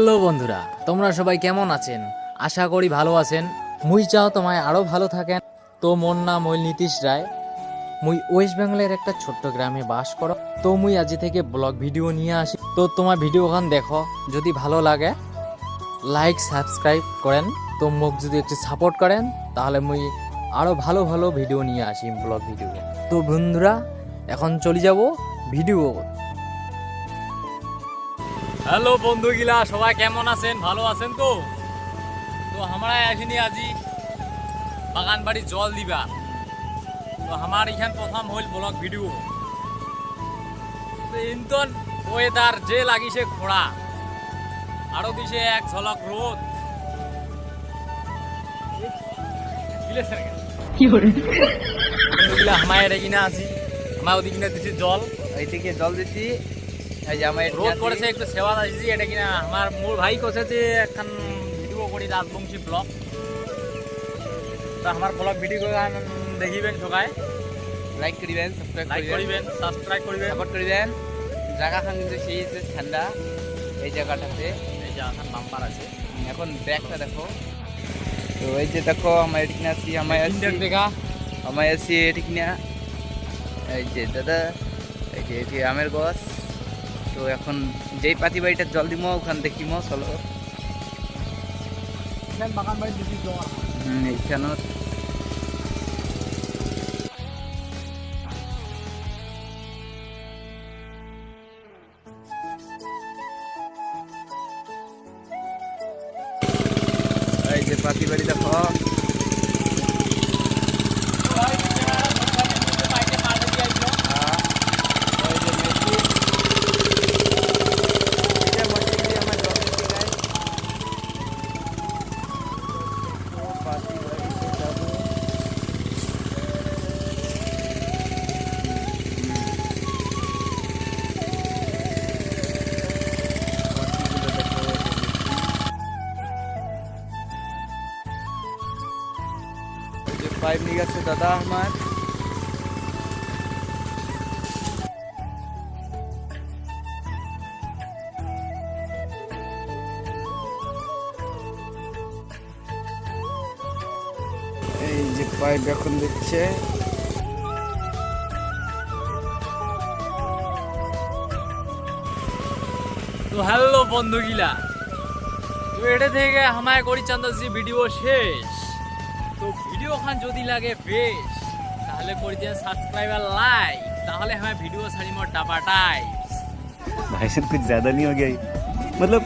Hello বন্ধুরা, তোমরা সবাই কেমন আছেন? আশা করি ভালো আছেন। মুই চাও তোমায় আরো ভালো থাকেন। তো মোর নাম হইল নীতিশ রায়। মুই ওয়েস্ট বেঙ্গলের একটা ছোট্ট গ্রামে বাস করো। তো মুই আজি থেকে ব্লগ ভিডিও নিয়ে আসি। তো তোমার ভিডিওখান দেখো, যদি ভালো লাগে লাইক সাবস্ক্রাইব করেন। তো মোক যদি একটু সাপোর্ট করেন তাহলে মুই আরো ভালো ভালো ভিডিও নিয়ে আসি, ব্লগ ভিডিও। তো বন্ধুরা, এখন চলে যাব ভিডিও। হ্যালো বন্ধুগিলা, সবাই কেমন আছেন? ভালো আছেন তো? তো আমরা এখানে আজি বাগান বাড়ি জল দিবা। তো আমার এখান প্রথম হইল ব্লগ ভিডিও। তো ইন্তন ওয়েদার যে লাগিছে খোড়া, আরো দিছে এক ঝলক রোদ। বন্ধুগিলা আমার এখানে আছি, আমার ওদিকে দিছি জল, এইদিকে জল দিছি। এই যে আমার রোদ করেছে, একটু সেবা দিছি। এটা কিনা আমার মোর ভাই কছে যে এখন ভিডিও করি রাজবংশী ব্লগ। তো আমার ব্লগ ভিডিও দেখিবেন সবাই, লাইক করিবেন, লাইক করিবেন, সাবস্ক্রাইব করিবেন, সাপোর্ট করিবেন। জায়গাখান কিন্তু সেই আছে ঠান্ডা এই জায়গাটাতে। এই যে আমার নাম্বার আছে। এখন ব্যাগটা দেখো। তো এই যে দেখো আমার এদিকে আছি, দেখা আমার আছি এদিকে না। এই যে দাদা, এই যে এটি আমের গাছ। তো এখন যেই পাতি বাড়িটা জল দিমো ওখান দেখিমো, চলো। বাগান বাড়ি দিছি জল। এইখানত এই যে পাতি বাড়ি দেখো। পাইপ নিয়ে গেছে দাদা আমার। এই যে পাইপ এখন দিচ্ছে। তো হ্যালো বন্ধুগিলা, তো এটা থেকে আমায় করি চান্দাসি ভিডিও শেষ। তো ভিডিও খান যদি লাগে বেশ, তাহলে করে দিন সাবস্ক্রাইব আর লাইক। তাহলে हमें वीडियो सारी मोर टापा टाइप्स। भाई साहब कुछ ज्यादा नहीं हो गया ये? मतलब